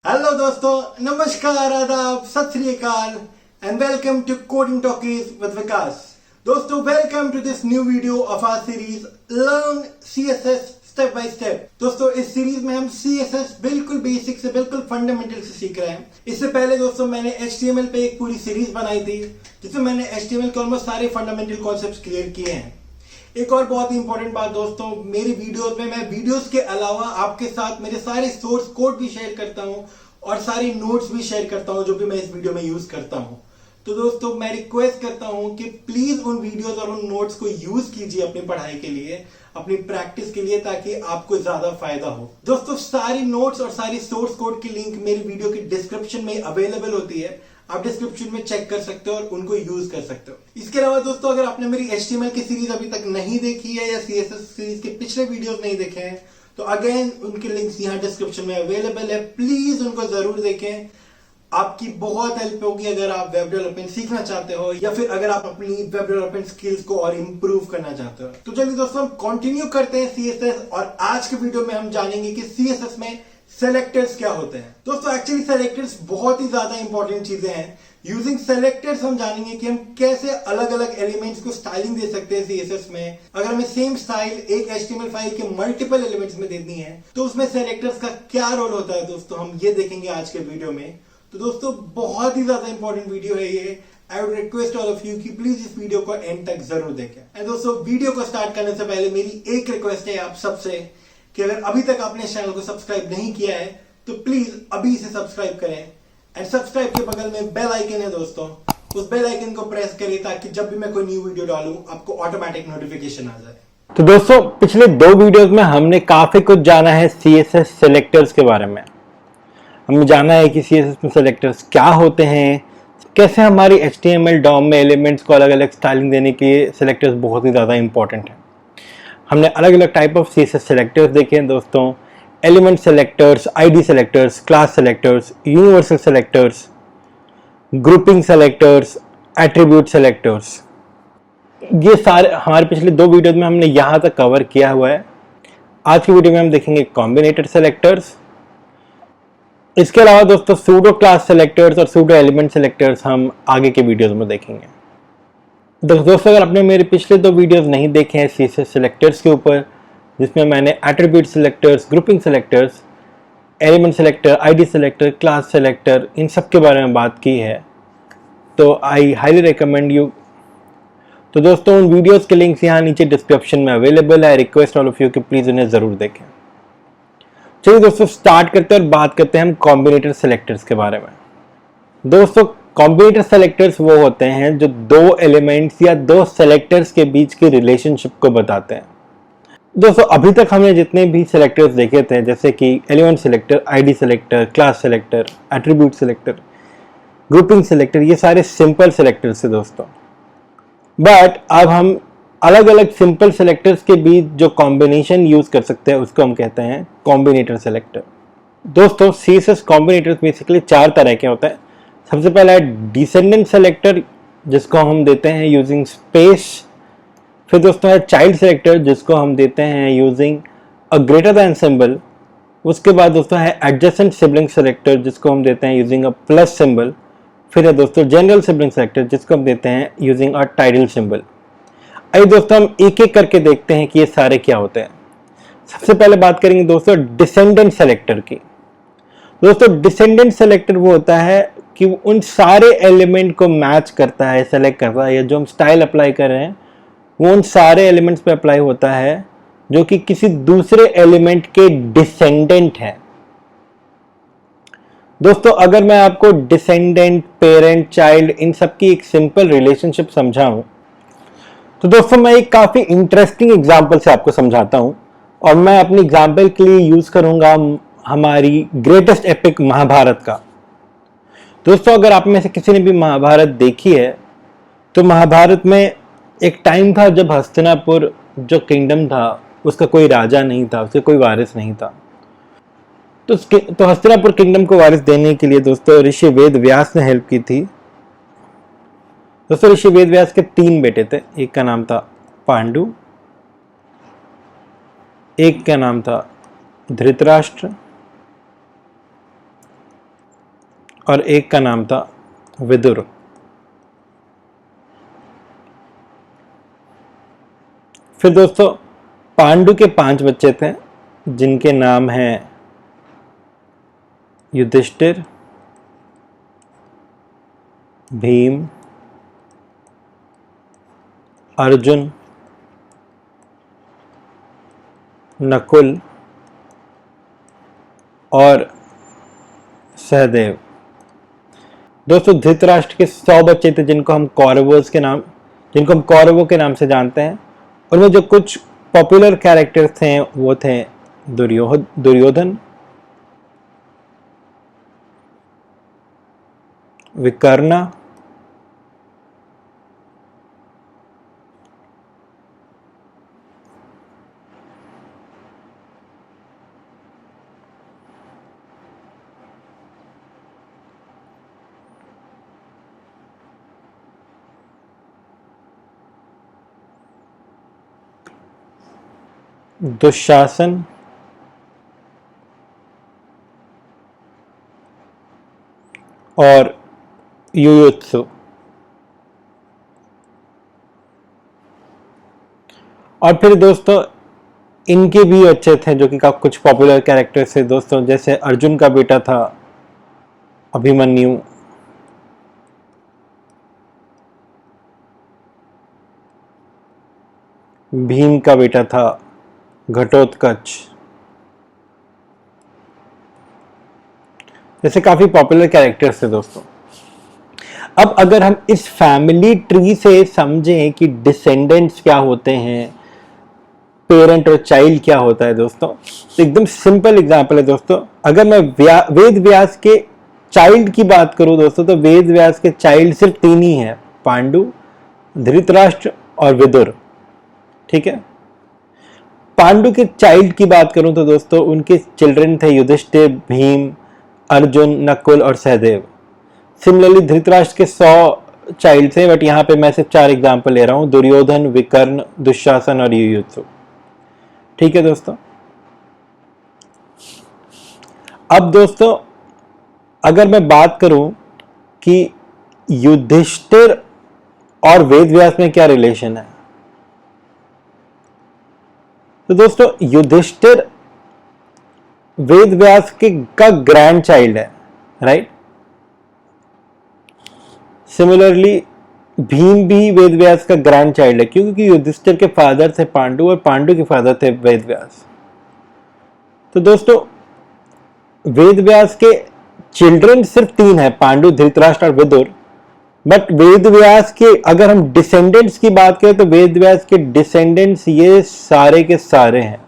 Hello दोस्तों, नमस्कार, आदाब, सत श्री अकाल and welcome to coding talkies with Vikas. दोस्तों, welcome to this new video of our series learn CSS step by step. दोस्तों, इस सीरीज में हम सीएसएस बिल्कुल बेसिक से बिल्कुल फंडामेंटल से सीख रहे हैं। इससे पहले दोस्तों मैंने एचटीएमएल पे एक पूरी सीरीज बनाई थी जिसमें मैंने एचटीएमएल के ऑलमोस्ट सारे फंडामेंटल कॉन्सेप्ट्स क्लियर किए हैं। एक और बहुत ही इंपॉर्टेंट बात दोस्तों, मेरी वीडियोस में मैं वीडियोस के अलावा आपके साथ मेरे सारे सोर्स कोड भी शेयर करता हूं और सारी नोट्स भी शेयर करता हूं जो भी मैं इस वीडियो में यूज करता हूं। तो दोस्तों, मैं रिक्वेस्ट करता हूं कि प्लीज उन वीडियोस और उन नोट्स को यूज कीजिए अपनी पढ़ाई के लिए, अपनी प्रैक्टिस के लिए, ताकि आपको ज्यादा फायदा हो। दोस्तों, सारी नोट्स और सारी सोर्स कोड की लिंक मेरी वीडियो की डिस्क्रिप्शन में अवेलेबल होती है। आप डिस्क्रिप्शन में चेक कर सकते हो और उनको यूज कर सकते हो। इसके अलावा दोस्तों, अगर आपने मेरी HTML की सीरीज अभी तक नहीं देखी है या CSS सीरीज के पिछले वीडियोस नहीं देखे हैं तो अगेन उनके लिंक्स यहाँ डिस्क्रिप्शन में अवेलेबल है। प्लीज उनको जरूर देखें, आपकी बहुत हेल्प होगी अगर आप वेब डेवलपमेंट सीखना चाहते हो या फिर अगर आप अपनी वेब डेवलपमेंट स्किल्स को और इंप्रूव करना चाहते हो। तो चलिए दोस्तों, हम कंटिन्यू करते हैं CSS और आज के वीडियो में हम जानेंगे कि CSS में सेलेक्टर्स क्या होते हैं। दोस्तों, एक्चुअली सेलेक्टर्स बहुत ही ज्यादा इंपॉर्टेंट चीजें हैं। यूजिंग सेलेक्टर्स हम जानेंगे कि हम कैसे अलग अलग एलिमेंट्स को स्टाइलिंग दे सकते हैं CSS में। अगर हमें सेम स्टाइल एक HTML फाइल के मल्टीपल एलिमेंट्स में देनी है तो उसमें सेलेक्टर्स का क्या रोल होता है दोस्तों, हम ये देखेंगे आज के वीडियो में। तो दोस्तों, बहुत ही ज्यादा इंपॉर्टेंट वीडियो है ये। I would request all of you कि प्लीज इस वीडियो को एंड तक जरूर देखें। एंड दोस्तों, वीडियो को स्टार्ट करने से पहले मेरी एक रिक्वेस्ट है आप सबसे कि अगर अभी तक आपने इस चैनल को सब्सक्राइब नहीं किया है तो प्लीज अभी इसे सब्सक्राइब करें। एंड सब्सक्राइब के बगल में बेल आइकन है दोस्तों, उस बेल आइकन को प्रेस करें ताकि जब भी मैं कोई न्यू वीडियो डालूं आपको ऑटोमेटिक नोटिफिकेशन आ जाए। तो दोस्तों, पिछले दो वीडियोस में हमने काफी कुछ जाना है CSS सेलेक्टर्स के बारे में। हमने जाना है कि CSS में सेलेक्टर्स क्या होते हैं, कैसे हमारी HTML DOM में एलिमेंट्स को अलग अलग स्टाइलिंग देने के लिए सेलेक्टर्स बहुत ही ज़्यादा इंपॉर्टेंट है। हमने अलग अलग टाइप ऑफ CSS सेलेक्टर्स देखे हैं दोस्तों, element selectors, ID selectors, class selectors, universal selectors, grouping selectors, attribute selectors. ये सारे हमारे पिछले दो वीडियोस में हमने यहाँ तक कवर किया हुआ है। आज की वीडियो में हम देखेंगे कॉम्बिनेटर सेलेक्टर्स। इसके अलावा दोस्तों सूडो क्लास सेलेक्टर्स और सूडो एलिमेंट सेलेक्टर्स हम आगे के वीडियोस में देखेंगे। दोस्तों, अगर आपने मेरे पिछले दो वीडियोस नहीं देखे हैं CSS सेलेक्टर्स के ऊपर, जिसमें मैंने attribute selectors, grouping selectors, element selector, ID selector, class selector, इन सब के बारे में बात की है, तो आई हाईली रिकमेंड यू। तो दोस्तों, उन वीडियोस के लिंक्स यहाँ नीचे डिस्क्रिप्शन में अवेलेबल है। रिक्वेस्ट ऑल ऑफ यू कि प्लीज उन्हें जरूर देखें। चलिए दोस्तों, स्टार्ट करते हैं और बात करते हैं हम कॉम्बिनेटर सेलेक्टर्स के बारे में। दोस्तों, कॉम्बिनेटर सेलेक्टर्स वो होते हैं जो दो एलिमेंट्स या दो सेलेक्टर्स के बीच की रिलेशनशिप को बताते हैं। दोस्तों, अभी तक हमने जितने भी सेलेक्टर्स देखे थे, जैसे कि element selector, ID selector, class selector, attribute selector, grouping selector, ये सारे सिंपल सेलेक्टर्स थे दोस्तों। बट अब हम अलग अलग सिंपल सेलेक्टर्स के बीच जो कॉम्बिनेशन यूज कर सकते हैं उसको हम कहते हैं कॉम्बिनेटर सेलेक्टर। दोस्तों, CSS कॉम्बिनेटर्स बेसिकली चार तरह के होते हैं। सबसे पहला है डिसेंडेंट सेलेक्टर, जिसको हम देते हैं यूजिंग स्पेस। फिर दोस्तों है चाइल्ड सेलेक्टर, जिसको हम देते हैं using a greater than symbol. उसके बाद दोस्तों है एडजेसेंट सिबलिंग सेलेक्टर, जिसको हम देते हैं यूजिंग अ प्लस सिंबल। फिर है दोस्तों जनरल सिबलिंग सेलेक्टर, जिसको हम देते हैं यूजिंग अ टाइटल सिंबल। आइए दोस्तों, हम एक एक करके देखते हैं कि ये सारे क्या होते हैं। सबसे पहले बात करेंगे दोस्तों डिसेंडेंट सेलेक्टर की। दोस्तों, डिसेंडेंट सेलेक्टर वो होता है कि उन सारे एलिमेंट को मैच करता है, सेलेक्ट करता है, या जो हम स्टाइल अप्लाई कर रहे हैं वो उन सारे एलिमेंट्स पे अप्लाई होता है जो कि किसी दूसरे एलिमेंट के डिसेंडेंट है। दोस्तों, अगर मैं आपको डिसेंडेंट, पेरेंट, चाइल्ड, इन सब की एक सिंपल रिलेशनशिप समझाऊं तो दोस्तों मैं एक काफी इंटरेस्टिंग एग्जांपल से आपको समझाता हूं, और मैं अपनी एग्जांपल के लिए यूज करूंगा हमारी ग्रेटेस्ट एपिक महाभारत का। दोस्तों, अगर आप में से किसी ने भी महाभारत देखी है तो महाभारत में एक टाइम था जब हस्तिनापुर जो किंगडम था उसका कोई राजा नहीं था, उसके कोई वारिस नहीं था। तो हस्तिनापुर किंगडम को वारिस देने के लिए दोस्तों ऋषि वेद व्यास ने हेल्प की थी। दोस्तों, ऋषि वेद व्यास के तीन बेटे थे। एक का नाम था पांडु, एक का नाम था धृतराष्ट्र, और एक का नाम था विदुर। फिर दोस्तों पांडु के 5 बच्चे थे जिनके नाम हैं युधिष्ठिर, भीम, अर्जुन, नकुल और सहदेव। दोस्तों धृतराष्ट्र के 100 बच्चे थे जिनको हम कौरवों के नाम से जानते हैं। उनमें जो कुछ पॉपुलर कैरेक्टर्स थे वो थे दुर्योधन, विकर्णा, दुशासन और युयुत्सु। और फिर दोस्तों इनके भी अच्छे थे जो कि कुछ पॉपुलर कैरेक्टर्स थे दोस्तों, जैसे अर्जुन का बेटा था अभिमन्यु, भीम का बेटा था घटोत्कच। जैसे काफी पॉपुलर कैरेक्टर्स थे दोस्तों। अब अगर हम इस फैमिली ट्री से समझें कि डिसेंडेंट्स क्या होते हैं, पेरेंट और चाइल्ड क्या होता है दोस्तों, तो एकदम सिंपल एग्जांपल है दोस्तों। अगर मैं वेद व्यास के चाइल्ड की बात करूं दोस्तों, तो वेद व्यास के चाइल्ड सिर्फ 3 ही हैं, पांडु, धृतराष्ट्र और विदुर। ठीक है। पांडु के चाइल्ड की बात करूं तो दोस्तों उनके चिल्ड्रन थे युधिष्ठिर, भीम, अर्जुन, नकुल और सहदेव। सिमिलरली धृतराष्ट्र के 100 चाइल्ड थे, बट यहां पे मैं सिर्फ 4 एग्जांपल ले रहा हूं, दुर्योधन, विकर्ण, दुशासन और युयुत्सु। ठीक है दोस्तों। अब दोस्तों अगर मैं बात करूं कि युधिष्ठिर और वेदव्यास में क्या रिलेशन है, तो दोस्तों युधिष्ठिर वेदव्यास का ग्रैंड चाइल्ड है, राइट। सिमिलरली भीम भी वेदव्यास का ग्रैंड चाइल्ड है, क्योंकि युधिष्ठिर के फादर थे पांडु और पांडु के फादर थे वेदव्यास। तो दोस्तों वेदव्यास के चिल्ड्रन सिर्फ 3 हैं, पांडु, धृतराष्ट्र और विदुर। बट वेदव्यास के अगर हम डिसेंडेंट्स की बात करें तो वेदव्यास के डिसेंडेंट्स ये सारे के सारे हैं,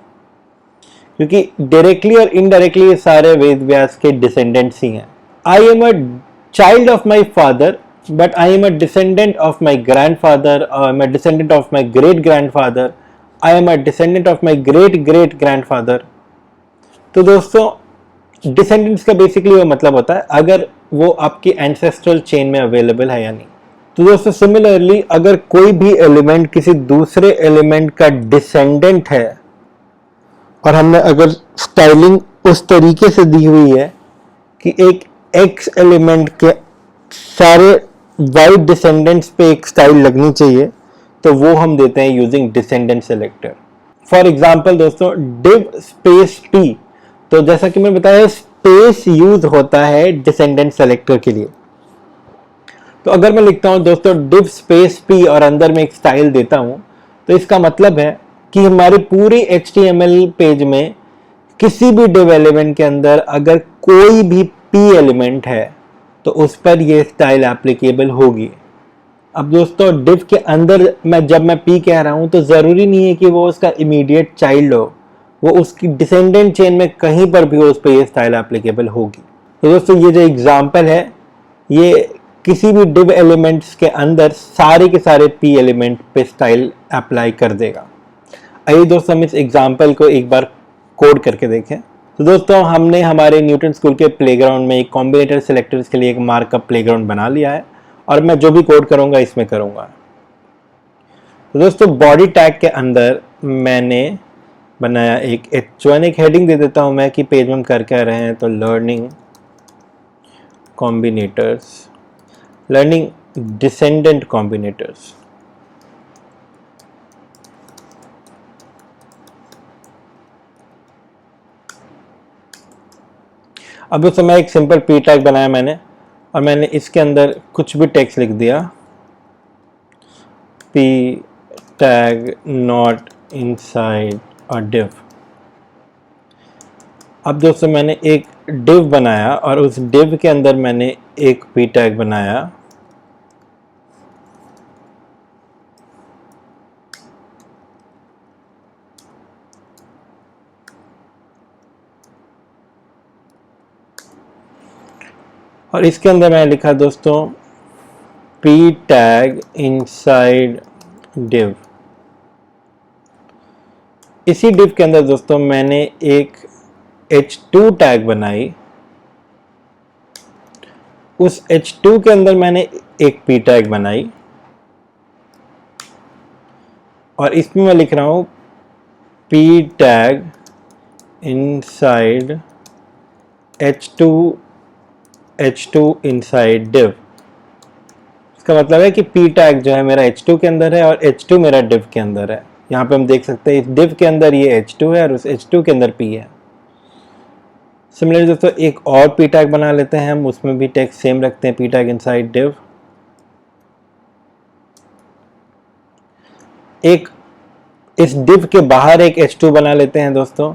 क्योंकि डायरेक्टली और इनडायरेक्टली ये सारे वेदव्यास के डिसेंडेंट्स ही हैं। I am a child of my father, but I am a descendant of my grandfather, or I am a descendant of my great grandfather, I am a descendant of my great great grandfather। तो दोस्तों descendants का basically वो मतलब होता है अगर वो आपकी एंसेस्ट्रल चेन में अवेलेबल है या नहीं। तो दोस्तों सिमिलरली अगर कोई भी एलिमेंट किसी दूसरे एलिमेंट का डिसेंडेंट है और हमने अगर स्टाइलिंग उस तरीके से दी हुई है कि एक एक्स एलिमेंट के सारे वाई डिसेंडेंट्स पे एक स्टाइल लगनी चाहिए, तो वो हम देते हैं using descendant selector. For example दोस्तों div स्पेस p, तो जैसा कि मैंने बताया स्पेस यूज होता है डिसेंडेंट सेलेक्टर के लिए। तो अगर मैं लिखता हूं दोस्तों div स्पेस p और अंदर में एक स्टाइल देता हूं, तो इसका मतलब है कि हमारी पूरी HTML पेज में किसी भी div एलिमेंट के अंदर अगर कोई भी p एलिमेंट है तो उस पर ये स्टाइल एप्लीकेबल होगी। अब दोस्तों div के अंदर जब मैं p कह रहा हूं तो जरूरी नहीं है कि वो उसका इमीडिएट चाइल्ड हो, वो उसकी डिसेंडेंट चेन में कहीं पर भी हो उस पर ये स्टाइल एप्लीकेबल होगी। तो दोस्तों ये जो एग्जांपल है ये किसी भी div एलिमेंट्स के अंदर सारे के सारे p एलिमेंट पे स्टाइल अप्लाई कर देगा। आइए दोस्तों हम इस एग्जांपल को एक बार कोड करके देखें। तो दोस्तों हमने हमारे न्यूटन स्कूल के प्लेग्राउंड में एक कॉम्बिनेटर सेलेक्टर्स के लिए एक मार्कअप प्लेग्राउंड बना लिया है और मैं जो भी कोड करूंगा इसमें करूंगा। तो दोस्तों बॉडी टैग के अंदर मैंने बनाया एक H1, एक हेडिंग दे देता हूं मैं कि पेज में हम कर क्या रहे हैं, तो learning combinators, learning descendant combinators. अब उस समय एक सिंपल पी टैग बनाया मैंने, और मैंने इसके अंदर कुछ भी टेक्स्ट लिख दिया, P tag not inside a div. अब दोस्तों मैंने एक डिव बनाया और उस डिव के अंदर मैंने एक पी टैग बनाया, और इसके अंदर मैंने लिखा दोस्तों पी टैग इनसाइड डिव। इसी डिव के अंदर दोस्तों मैंने एक h2 टैग बनाई, उस h2 के अंदर मैंने एक p टैग बनाई, और इसमें मैं लिख रहा हूं p tag inside h2 inside div। इसका मतलब है कि p टैग जो है मेरा h2 के अंदर है और h2 मेरा div के अंदर है। यहाँ पे हम देख सकते हैं इस div के अंदर ये h2 है और उस h2 के अंदर p है। सिमिलरली दोस्तों एक और p टैग बना लेते हैं हम, उसमें भी टैग सेम रखते हैं, p टैग इनसाइड div। एक इस div के बाहर एक h2 बना लेते हैं दोस्तों,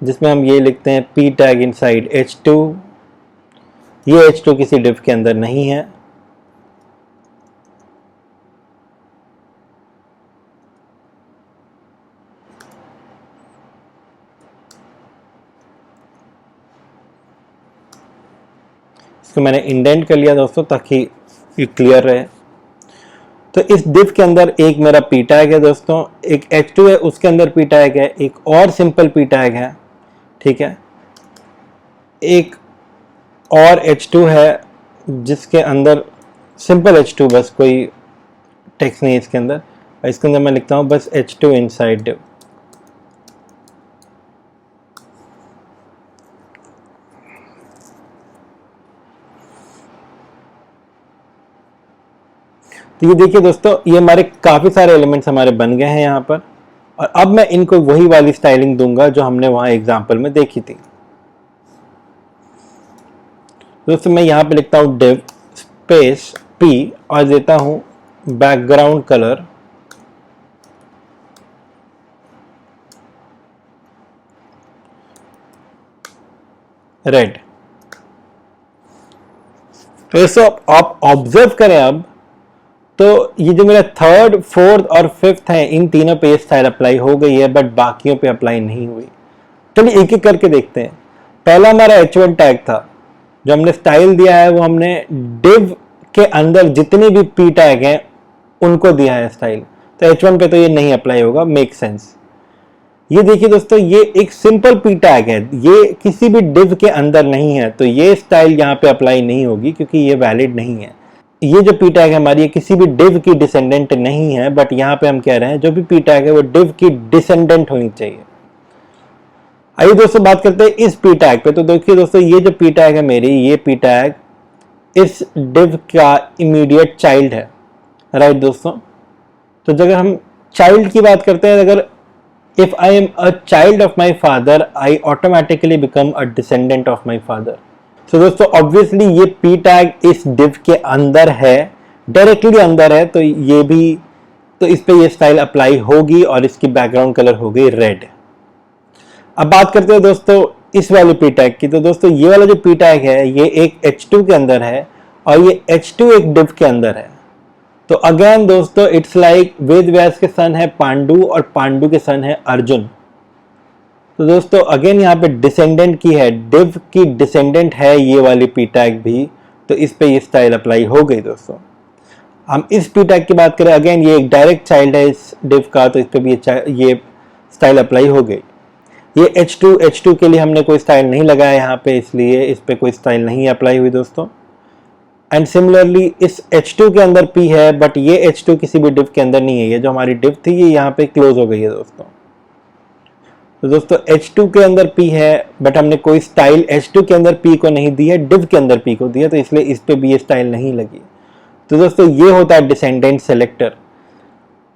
जिसमें हम ये लिखते हैं p टैग इनसाइड h2। ये h2 किसी div के अंदर नहीं है। इसको मैंने इंडेंट कर लिया दोस्तों ताकि ये क्लियर रहे। तो इस div के अंदर एक मेरा p टैग है दोस्तों, एक h2 है उसके अंदर p टैग है, एक और सिंपल p टैग है, ठीक है, एक और h2 है जिसके अंदर सिंपल h2, बस कोई टेक्स्ट नहीं है इसके अंदर। इसके अंदर मैं लिखता हूं बस h2 इनसाइड div। तो ये देखिए दोस्तों, ये हमारे काफी सारे एलिमेंट्स हमारे बन गए हैं यहाँ पर, और अब मैं इनको वही वाली स्टाइलिंग दूंगा जो हमने वहां एग्जाम्पल में देखी थी। दोस्तों मैं यहाँ पे लिखता हूँ div स्पेस p और देता हूँ बैकग्राउंड कलर रेड। तो दोस्तों आप ऑब्जर्व करें अब, तो ये जो मेरा थर्ड, फोर्थ और फिफ्थ है, इन तीनों पे स्टाइल अप्लाई हो गई है, बट बाकियों पे अप्लाई नहीं हुई। चलिए एक एक करके देखते हैं। पहला हमारा h1 टैग था, जो हमने स्टाइल दिया है वो हमने div के अंदर जितने भी p टैग हैं उनको दिया है स्टाइल। तो h1 पे तो ये नहीं अप्लाई होगा, मेक सेंस। ये देखिए दोस्तों, ये एक सिंपल p टैग है, ये किसी भी div के अंदर नहीं है, तो ये स्टाइल यहाँ पे अप्लाई नहीं होगी क्योंकि ये वैलिड नहीं है। ये जो p टैग है हमारी, ये किसी भी div की डिसेंडेंट नहीं है, बट यहाँ पे हम कह रहे हैं जो भी p टैग है वो div की डिसेंडेंट होनी चाहिए। आइए दोस्तों बात करते हैं इस p टैग पे। तो देखिए दोस्तों, ये जो p टैग है मेरी, ये p टैग इस div का इमीडिएट चाइल्ड है, राइट दोस्तों। तो अगर हम चाइल्ड की बात करते हैं, अगर if I am a child of my father, I automatically become a descendant of my father. तो दोस्तों ऑब्वियसली ये p टैग इस div के अंदर है, डायरेक्टली अंदर है, तो ये भी, तो इस पे ये स्टाइल अप्लाई होगी और इसकी बैकग्राउंड कलर हो गई रेड। अब बात करते हैं दोस्तों इस वाले p टैग की। तो दोस्तों ये वाला जो p टैग है ये एक h2 के अंदर है और ये h2 एक div के अंदर है। तो अगेन दोस्तों इट्स लाइक वेद व्यास के सन है पांडु और पांडु के सन है अर्जुन। तो दोस्तों अगेन यहाँ पे डिसेंडेंट की है, div की डिसेंडेंट है ये वाली p टैग भी, तो इस पे ये स्टाइल अप्लाई हो गई दोस्तों। हम इस p टैग की बात करें, अगेन ये एक डायरेक्ट चाइल्ड है इस div का, तो इस पे भी ये स्टाइल अप्लाई हो गई। ये h2 के लिए हमने कोई स्टाइल नहीं लगाया यहाँ पे, इसलिए इस पे कोई स्टाइल नहीं अप्लाई हुई दोस्तों। एंड सिमिलरली इस h2 के अंदर p है, बट ये h2 किसी भी div के अंदर नहीं है, ये जो हमारी div थी ये यहाँ पे क्लोज हो गई है दोस्तों। तो दोस्तों H2 के अंदर P है, बट हमने कोई स्टाइल H2 के अंदर P को नहीं दी है, div के अंदर P को दिया, तो इसलिए इस पे भी ये स्टाइल नहीं लगी। तो दोस्तों ये होता है डिसेंडेंट सेलेक्टर।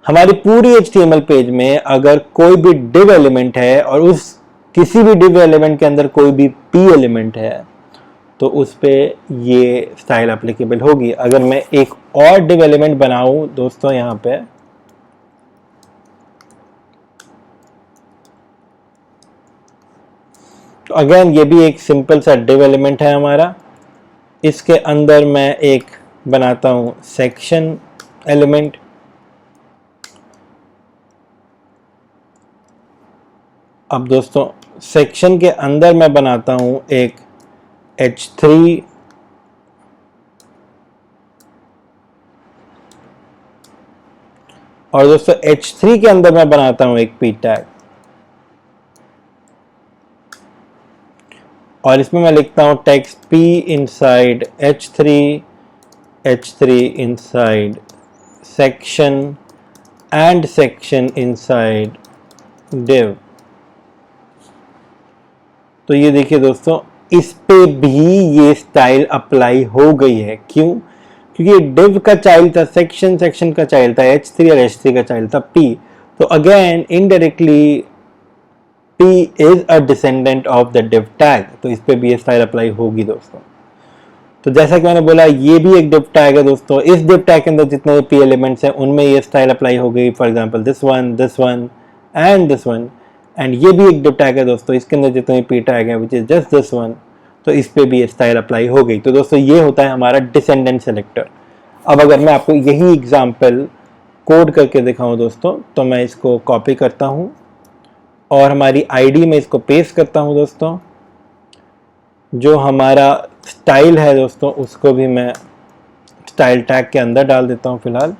हमारी पूरी HTML पेज में अगर कोई भी div एलिमेंट है और उस किसी भी div एलिमेंट के अंदर कोई भी P एलिमेंट है तो उस पे ये स्टाइल एप्लीकेबल होगी। अगर मैं एक और div एलिमेंट बनाऊं दोस्तों यहाँ पे, तो अगेन ये भी एक सिंपल सा div एलिमेंट है हमारा। इसके अंदर मैं एक बनाता हूं सेक्शन एलिमेंट। अब दोस्तों सेक्शन के अंदर मैं बनाता हूं एक H3 और दोस्तों H3 के अंदर मैं बनाता हूं एक P टैग और इसमें मैं लिखता हूं text P inside H3 inside section and section inside div। तो ये देखिए दोस्तों, इस पे भी ये स्टाइल अप्लाई हो गई है। क्यों? क्योंकि div का चाइल्ड था सेक्शन, सेक्शन का चाइल्ड था H3 और H3 का चाइल्ड था P। तो again indirectly P is a descendant of the div tag, तो इस पे भी ये स्टाइल अप्लाई होगी दोस्तों। तो जैसा कि मैंने बोला ये भी एक div टैग है दोस्तों। इस div टैग के अंदर जितने P एलिमेंट्स हैं उनमें ये स्टाइल अप्लाई हो गई। For example this one and this one, and ये भी एक div टैग है दोस्तों। इसके अंदर जितने P टैग हैं which is just this one, तो इस पे भी ये स्टाइल अप्लाई हो गई। तो दोस्तों ये होता है हमारा डिसेंडेंट सेलेक्टर। अब अगर मैं आपको यही एग्जाम्पल कोड करके दिखाऊं दोस्तों, तो मैं इसको कॉपी करता हूं और हमारी आईडी में इसको पेस्ट करता हूं दोस्तों। जो हमारा स्टाइल है दोस्तों उसको भी मैं स्टाइल टैग के अंदर डाल देता हूं फिलहाल।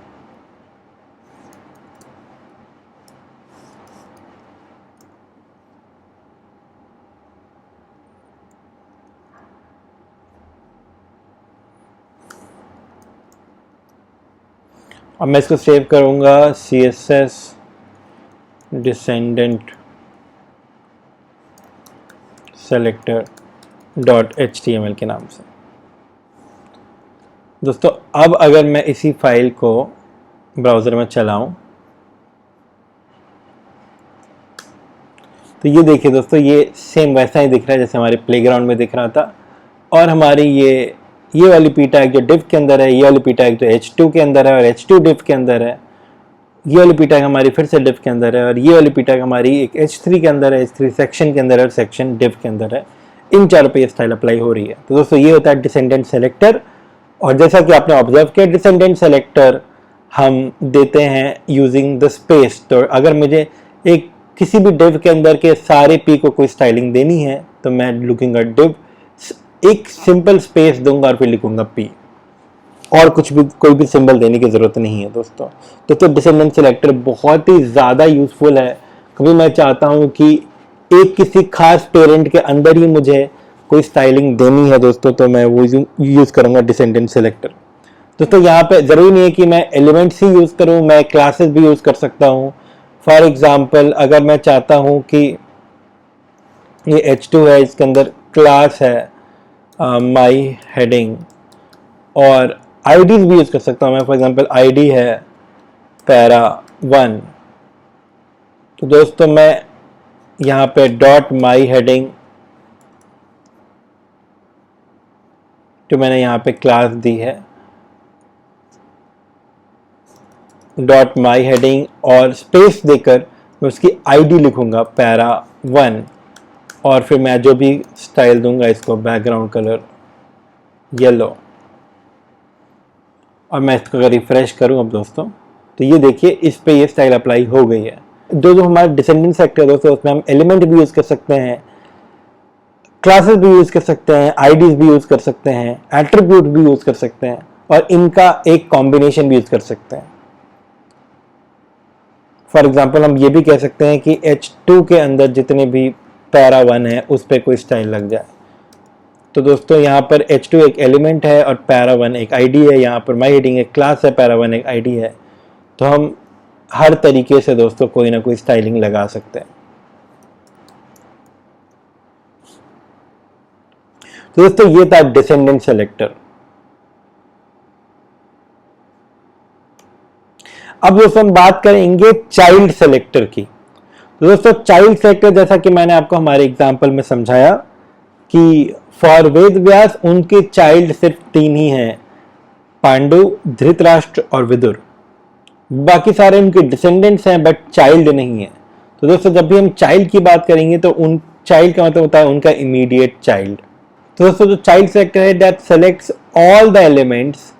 अब मैं इसको सेव करूंगा CSS डिसेंडेंट सेलेक्टर .html के नाम से। दोस्तों अब अगर मैं इसी फाइल को ब्राउज़र में चलाऊं तो ये देखिए दोस्तों, ये सेम वैसा ही दिख रहा है जैसे हमारे प्लेग्राउंड में दिख रहा था। और हमारी ये वाली P टैग जो div के अंदर है, ये वाली P टैग जो H2 के अंदर है और H2 div के अंदर है, ये वाली P टैग हमारी फिर से div के अंदर है, और ये वाली P टैग हमारी एक H3 के अंदर है, H3 सेक्शन के अंदर है और सेक्शन div के अंदर है। इन चारों पे स्टाइल अप्लाई हो रही है। तो दोस्तों ये होता है डिसेंडेंट सेलेक्टर। और जैसा कि आपने ऑब्जर्व किया, डिसेंडेंट सेलेक्टर हम देते हैं यूजिंग द स्पेस। तो अगर मुझे एक किसी भी div के अंदर के सारे P को कोई स्टाइलिंग देनी है तो मैं लूंगा div, एक सिंपल स्पेस दूंगा और फिर लिखूंगा P, और कुछ भी कोई भी सिंबल देने की जरूरत नहीं है दोस्तों। तो डिसेंडेंट सेलेक्टर बहुत ही ज़्यादा यूजफुल है। कभी मैं चाहता हूँ कि एक किसी खास पेरेंट के अंदर ही मुझे कोई स्टाइलिंग देनी है दोस्तों, तो मैं वो यूज़ करूँगा डिसेंडेंट सेलेक्टर। दोस्तों यहाँ पे ज़रूरी नहीं है कि मैं एलिमेंट्स ही यूज़ करूँ, मैं क्लासेस भी यूज़ कर सकता हूँ। फॉर एग्जाम्पल अगर मैं चाहता हूँ कि ये H2 है, इसके अंदर क्लास है माई हेडिंग, और आईडीज भी यूज़ कर सकता हूँ मैं। फॉर एग्जांपल आईडी है para1, तो दोस्तों मैं यहाँ पे डॉट माई हेडिंग जो मैंने यहाँ पे क्लास दी है, डॉट माई हेडिंग और स्पेस देकर मैं उसकी आईडी लिखूंगा para1, और फिर मैं जो भी स्टाइल दूंगा इसको बैकग्राउंड कलर येलो, और मैं इसको अगर रिफ्रेश करूं अब दोस्तों तो ये देखिए इस पे ये स्टाइल अप्लाई हो गई है। जो हमारा डिसेंडेंट सेलेक्टर है दोस्तों, उसमें हम एलिमेंट भी यूज़ कर सकते हैं, क्लासेस भी यूज़ कर सकते हैं, आईडीज भी यूज़ कर सकते हैं, एट्रीब्यूट भी यूज़ कर सकते हैं, और इनका एक कॉम्बिनेशन भी यूज़ कर सकते हैं। फॉर एग्जाम्पल हम ये भी कह सकते हैं कि H2 के अंदर जितने भी para1 है उस पर कोई स्टाइल लग जाए। तो दोस्तों यहाँ पर H2 एक एलिमेंट है और para1 एक आईडी है, यहाँ पर माई हेडिंग एक क्लास है, para1 एक आईडी है। तो हम हर तरीके से दोस्तों कोई ना कोई स्टाइलिंग लगा सकते हैं। तो दोस्तों ये था डिसेंडेंट सेलेक्टर। अब दोस्तों हम बात करेंगे चाइल्ड सेलेक्टर की। तो दोस्तों चाइल्ड सेलेक्टर, जैसा कि मैंने आपको हमारे एग्जाम्पल में समझाया कि फॉर वेद व्यास उनके चाइल्ड सिर्फ 3 ही हैं, पांडु, धृतराष्ट्र और विदुर। बाकी सारे उनके डिसेंडेंट्स हैं बट चाइल्ड नहीं है। तो दोस्तों जब भी हम चाइल्ड की बात करेंगे तो उन चाइल्ड का मतलब होता है उनका इमीडिएट चाइल्ड। तो दोस्तों जो चाइल्ड सेलेक्टर है that selects all the elements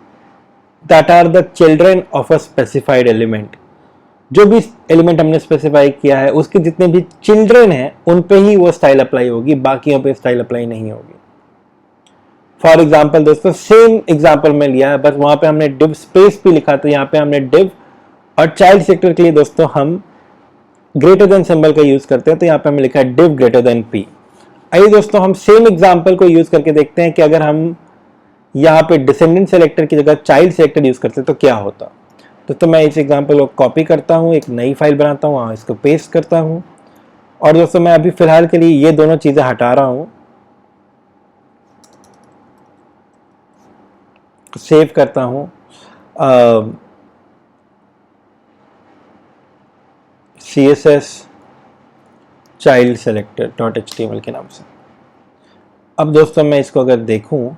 that are the children of a specified element. जो भी एलिमेंट हमने स्पेसिफाई किया है उसके जितने भी चिल्ड्रन हैं उन पे ही वो स्टाइल अप्लाई होगी, बाकियों पे स्टाइल अप्लाई नहीं होगी। फॉर एग्जाम्पल दोस्तों सेम एग्जाम्पल में लिया है, बस वहां पे हमने डिव स्पेस भी लिखा था, यहाँ पे हमने डिव, और चाइल्ड सेक्टर के लिए दोस्तों हम ग्रेटर देन सिंबल का यूज करते हैं, तो यहाँ पे हमने लिखा है डिव ग्रेटर देन पी। आइए दोस्तों हम सेम एग्जाम्पल को यूज करके देखते हैं कि अगर हम यहाँ पे डिसेंडेंट सेलेक्टर की जगह चाइल्ड सेलेक्टर यूज करते तो क्या होता। तो मैं इस एग्जाम्पल को कॉपी करता हूँ, एक नई फाइल बनाता हूँ, वहाँ इसको पेस्ट करता हूँ, और दोस्तों मैं अभी फिलहाल के लिए ये दोनों चीजें हटा रहा हूँ, सेव करता हूँ CSS चाइल्ड सेलेक्टर .html के नाम से। अब दोस्तों मैं इसको अगर देखूं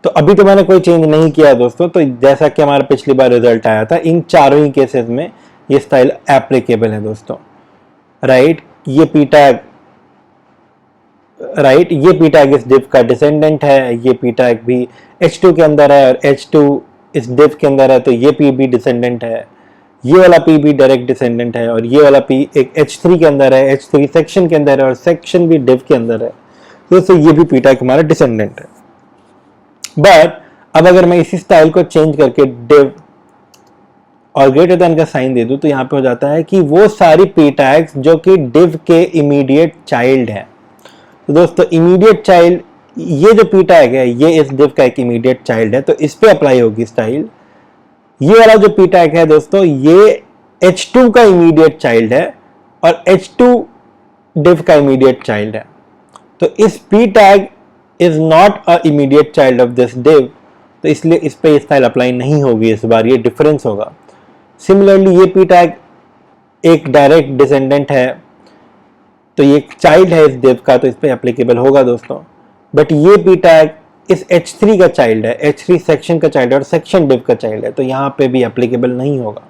तो अभी तो मैंने कोई चेंज नहीं किया दोस्तों। तो जैसा कि हमारा पिछली बार रिजल्ट आया था, इन चारों ही केसेस में ये स्टाइल एप्लीकेबल है दोस्तों। राइट, ये पी टैग इस डिव का डिसेंडेंट है, ये पी टैग भी h2 के अंदर है और h2 इस डिव के अंदर है, तो ये p भी डिसेंडेंट है, ये वाला p भी डायरेक्ट डिसेंडेंट है, और ये वाला p एक h3 के अंदर है, h3 सेक्शन के अंदर है और सेक्शन भी डिव के अंदर है, तो दोस्तों ये भी पी टैग हमारा डिसेंडेंट है। बट अब अगर मैं इसी स्टाइल को चेंज करके डिव और ग्रेटर देन का साइन दे दूं तो यहाँ पे हो जाता है कि वो सारी पी टैग्स जो कि डिव के इमीडिएट चाइल्ड हैं। तो दोस्तों इमीडिएट चाइल्ड, ये जो पी टैग है ये इस डिव का एक इमीडिएट चाइल्ड है, तो इस पे अप्लाई होगी स्टाइल। ये वाला जो पी टैग है दोस्तों ये h2 का इमीडिएट चाइल्ड है और h2 डिव का इमीडिएट चाइल्ड है, तो इस P tag is not a immediate child of this div, तो इसलिए इस पे स्टाइल अप्लाई नहीं होगी इस बार, ये डिफरेंस होगा। सिमिलरली ये पी टैग एक डायरेक्ट डिसेंडेंट है, तो ये चाइल्ड है इस डिव का, तो इस पे एप्लीकेबल होगा दोस्तों। बट ये पी टैग इस h3 का चाइल्ड है, h3 सेक्शन का चाइल्ड है और सेक्शन डिव का चाइल्ड है, तो यहाँ पे भी एप्लीकेबल नहीं होगा।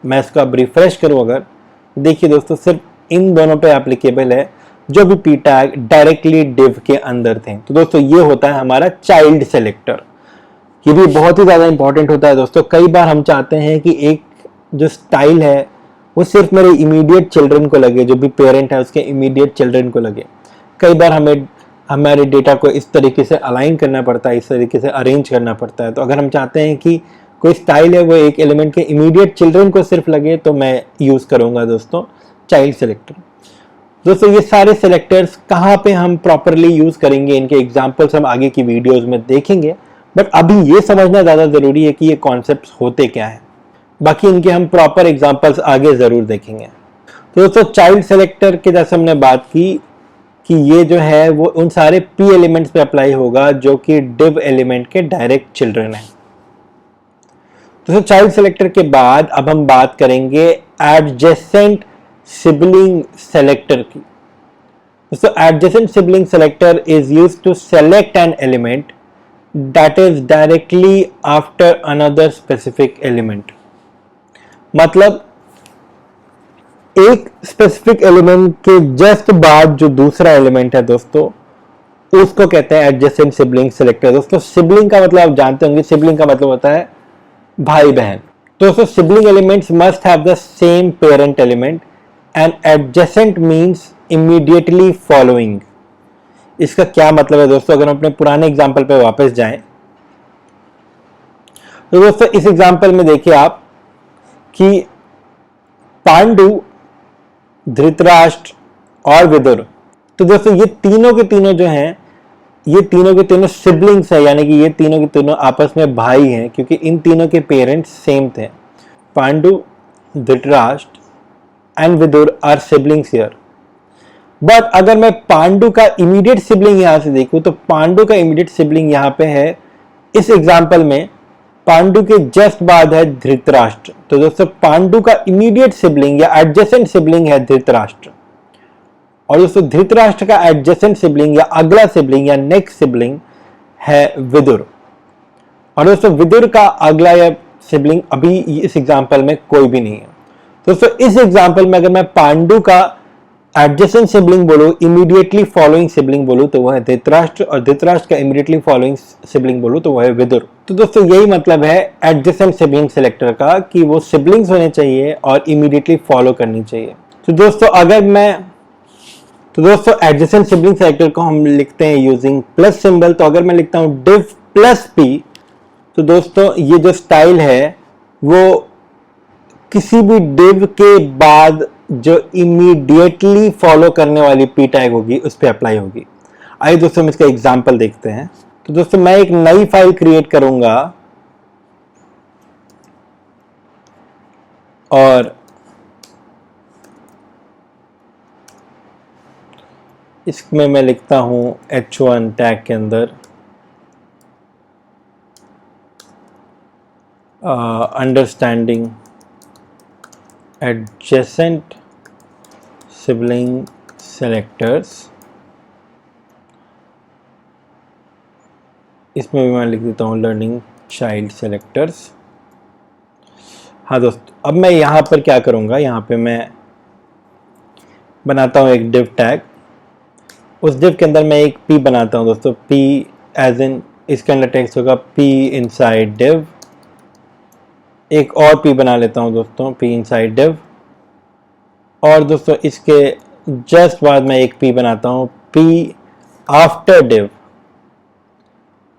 मैं इसको अब रिफ्रेश करूँ अगर, देखिए दोस्तों सिर्फ इन दोनों पे एप्लीकेबल है जो भी पी टैग डायरेक्टली डिव के अंदर थे। तो दोस्तों ये होता है हमारा चाइल्ड सेलेक्टर। ये भी बहुत ही ज़्यादा इंपॉर्टेंट होता है दोस्तों। कई बार हम चाहते हैं कि एक जो स्टाइल है वो सिर्फ मेरे इमीडिएट चिल्ड्रन को लगे, जो भी पेरेंट है उसके इमीडिएट चिल्ड्रन को लगे। कई बार हमें हमारे डेटा को इस तरीके से अलाइन करना पड़ता है, इस तरीके से अरेंज करना पड़ता है। तो अगर हम चाहते हैं कि कोई स्टाइल है वो एक एलिमेंट के इमीडिएट चिल्ड्रन को सिर्फ लगे, तो मैं यूज़ करूँगा दोस्तों चाइल्ड सेलेक्टर। दोस्तों ये सारे सेलेक्टर्स कहाँ पे हम प्रॉपरली यूज़ करेंगे, इनके एग्जाम्पल्स हम आगे की वीडियोज़ में देखेंगे, बट अभी ये समझना ज़्यादा ज़रूरी है कि ये कॉन्सेप्ट्स होते क्या हैं। बाकी इनके हम प्रॉपर एग्जाम्पल्स आगे ज़रूर देखेंगे। तो दोस्तों चाइल्ड सेलेक्टर के जैसे हमने बात की कि ये जो है वो उन सारे पी एलिमेंट्स पे अप्लाई होगा जो कि डिव एलिमेंट के डायरेक्ट चिल्ड्रन हैं। तो चाइल्ड सेलेक्टर के बाद अब हम बात करेंगे एडजेसेंट सिबलिंग सेलेक्टर की। दोस्तों adjacent sibling selector is used to select an element that is directly after another specific element. मतलब एक स्पेसिफिक एलिमेंट के जस्ट बाद जो दूसरा एलिमेंट है दोस्तों उसको कहते हैं एडजेसेंट सिबलिंग सेलेक्टर। दोस्तों सिबलिंग का मतलब आप जानते होंगे, सिबलिंग का मतलब होता है भाई बहन। तो दोस्तों sibling elements must have the same parent element and adjacent means immediately following. इसका क्या मतलब है दोस्तों, अगर हम अपने पुराने एग्जाम्पल पे वापस जाएं तो दोस्तों इस एग्जाम्पल में देखिए आप कि पांडु, धृतराष्ट्र और विदुर, तो दोस्तों ये तीनों के तीनों जो हैं ये तीनों के तीनों सिबलिंग्स हैं, यानी कि ये तीनों के तीनों आपस में भाई हैं क्योंकि इन तीनों के पेरेंट्स सेम थे। Pandu, Dhritarashtra and Vidur are siblings here. But अगर मैं पांडु का इमीडिएट सिबलिंग यहां से देखूं तो पांडु का इमीडिएट सिबलिंग यहां पे है, इस एग्जांपल में पांडु के जस्ट बाद है धृतराष्ट्र। तो दोस्तों पांडु का इमीडिएट सिबलिंग या एडजेसेंट सिबलिंग है धृतराष्ट्र, और दोस्तों धृतराष्ट्र का एडजेसेंट सिबलिंग या अगला सिबलिंग या नेक्स्ट सिबलिंग है विदुर। और दोस्तों विदुर का अगला या सिबलिंग अभी इस एग्जांपल में कोई भी नहीं है। दोस्तों इस एग्जांपल में अगर मैं पांडु का एडजेसेंट सिबलिंग बोलूं, इमीडिएटली फॉलोइंग सिबलिंग बोलूं तो वह है धृतराष्ट्र, और धृतराष्ट्र का इमीडिएटली फॉलोइंग सिबलिंग बोलूं तो वह है विदुर। तो दोस्तों यही मतलब है एडजेसेंट सिबलिंग सेलेक्टर का, कि वो सिबलिंग्स होने चाहिए और इमीडिएटली फॉलो करनी चाहिए। तो दोस्तों एडजेसेंट सिबलिंग सेलेक्टर को हम लिखते हैं यूजिंग प्लस सिंबल। तो अगर मैं लिखता हूं div प्लस p, तो दोस्तों ये जो स्टाइल है वो किसी भी div के बाद जो इमीडिएटली फॉलो करने वाली p टैग होगी उस पर अप्लाई होगी। आइए दोस्तों हम इसका एग्जांपल देखते हैं। तो दोस्तों मैं एक नई फाइल क्रिएट करूंगा और इसमें मैं लिखता हूं h1 टैग के अंदर अंडरस्टैंडिंग एडजेसेंट सिबलिंग सेलेक्टर्स। इसमें भी मैं लिख देता हूं लर्निंग चाइल्ड सेलेक्टर्स। हाँ दोस्तों, अब मैं यहाँ पर क्या करूँगा, यहाँ पे मैं बनाता हूँ एक div टैग। उस div के अंदर मैं एक p बनाता हूँ दोस्तों, p एज इन इसके अंदर टेक्स्ट होगा p इनसाइड div। एक और p बना लेता हूँ दोस्तों, p इनसाइड div। और दोस्तों इसके जस्ट बाद मैं एक p बनाता हूँ p आफ्टर div।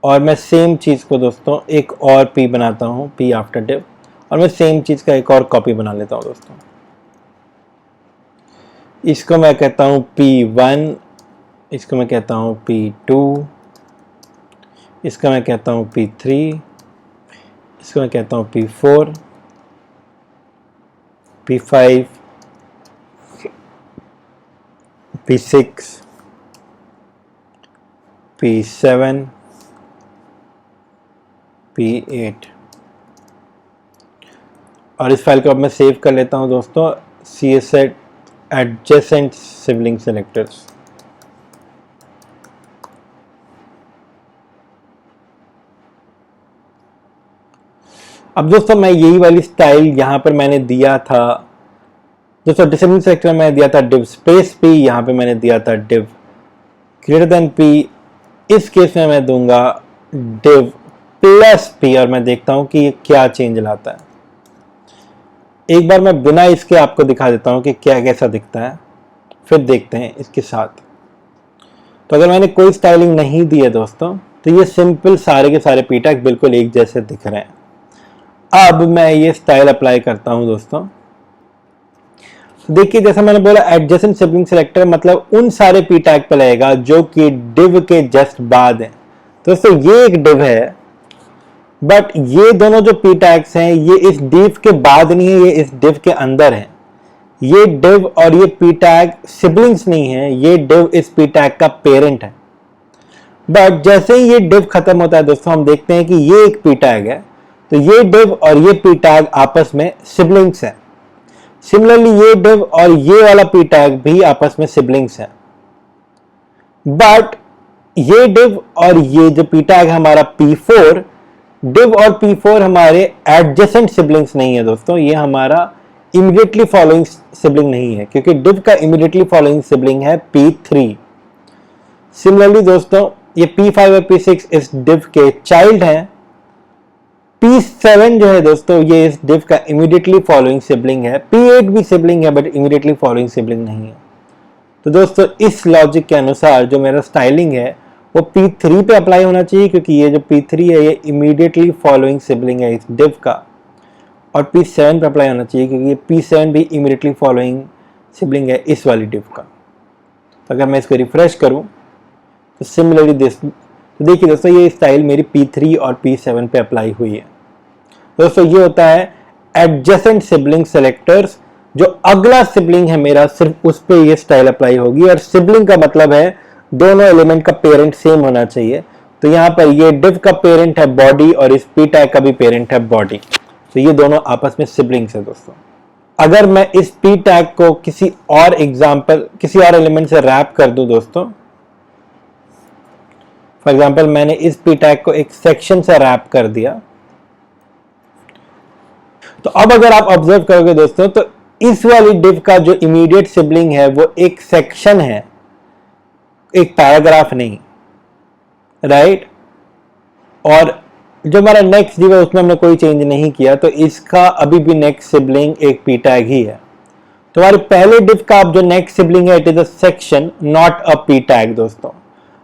और मैं सेम चीज़ को दोस्तों एक और p बनाता हूँ p आफ्टर div, और मैं सेम चीज़ का एक और कॉपी बना लेता हूँ दोस्तों। इसको मैं कहता हूँ p1, इसको मैं कहता हूँ p2, इसका मैं कहता हूँ p3, इसको मैं कहता हूँ p4, p5, p6, p7, p8। और इस फाइल को अब मैं सेव कर लेता हूँ दोस्तों, CSS एडजेसेंट सिबलिंग सेलेक्टर्स। अब दोस्तों मैं यही वाली स्टाइल यहाँ पर मैंने दिया था दोस्तों, सिबलिंग सेलेक्टर में मैंने दिया था div स्पेस p, यहाँ पे मैंने दिया था div ग्रेटर देन p। इस केस में मैं दूंगा div प्लस p, और मैं देखता हूँ कि ये क्या चेंज लाता है। एक बार मैं बिना इसके आपको दिखा देता हूँ कि क्या कैसा दिखता है, फिर देखते हैं इसके साथ। तो अगर मैंने कोई स्टाइलिंग नहीं दी है दोस्तों, तो ये सिंपल सारे के सारे p टैग बिल्कुल एक जैसे दिख रहे हैं। अब मैं ये स्टाइल अप्लाई करता हूं दोस्तों। देखिए जैसा मैंने बोला एडजेसेंट सिबलिंग सेलेक्टर मतलब उन सारे p टैग पे लगेगा जो कि div के जस्ट बाद है। दोस्तों ये एक div है, बट ये दोनों जो p टैग्स हैं ये इस div के बाद नहीं है, ये इस div के अंदर है। ये div और ये p टैग सिबलिंग्स नहीं है, ये div इस p टैग का पेरेंट है। बट जैसे ही ये div खत्म होता है दोस्तों, हम देखते हैं कि ये एक p टैग है, तो ये div और ये p टैग आपस में सिबलिंग्स हैं। सिमिलरली ये div और ये वाला p टैग भी आपस में सिबलिंग्स हैं। बट ये div और ये जो p टैग है हमारा p4, div और p4 हमारे एडजेसेंट सिबलिंग्स नहीं है दोस्तों, ये हमारा इमीडिएटली फॉलोइंग सिबलिंग नहीं है, क्योंकि div का इमीडिएटली फॉलोइंग सिबलिंग है p3। सिमिलरली दोस्तों ये p5 और p6 इस div के चाइल्ड हैं। p7 जो है दोस्तों ये इस div का इमीडिएटली फॉलोइंग सिबलिंग है। p8 भी सिबलिंग है बट इमीडिएटली फॉलोइंग सिबलिंग नहीं है। तो दोस्तों इस लॉजिक के अनुसार जो मेरा स्टाइलिंग है वो p3 पे अप्लाई होना चाहिए, क्योंकि ये जो p3 है ये इमीडिएटली फॉलोइंग सिबलिंग है इस div का, और p7 पे अप्लाई होना चाहिए क्योंकि ये p7 भी इमीडिएटली फॉलोइंग सिबलिंग है इस वाली div का। तो अगर मैं इसको रिफ्रेश करूं तो सिमिलरली तो देखिए दोस्तों ये स्टाइल मेरी p3 और p7 पे अप्लाई हुई है। दोस्तों ये होता है एडजेसेंट सिबलिंग सेलेक्टर्स जो अगला सिबलिंग है मेरा सिर्फ उस पे ये स्टाइल अप्लाई होगी। और सिबलिंग का मतलब है दोनों एलिमेंट का पेरेंट सेम होना चाहिए। तो यहाँ पर ये div का पेरेंट है बॉडी और इस p टैग का भी पेरेंट है बॉडी, तो ये दोनों आपस में सिबलिंग्स है दोस्तों। अगर मैं इस p टैग को किसी और एलिमेंट से रैप कर दूं दोस्तों, फॉर एग्जांपल मैंने इस p टैग को एक सेक्शन से रैप कर दिया, तो अब अगर आप ऑब्जर्व करोगे दोस्तों तो इस वाली div का जो इमीडिएट सिबलिंग है वो एक सेक्शन है, एक पैराग्राफ नहीं, राइट। और जो हमारा नेक्स्ट div है उसमें हमने कोई चेंज नहीं किया, तो इसका अभी भी नेक्स्ट सिबलिंग एक p टैग ही है। तो हमारे पहले div का अब जो नेक्स्ट सिबलिंग है it is a section not a p tag दोस्तों।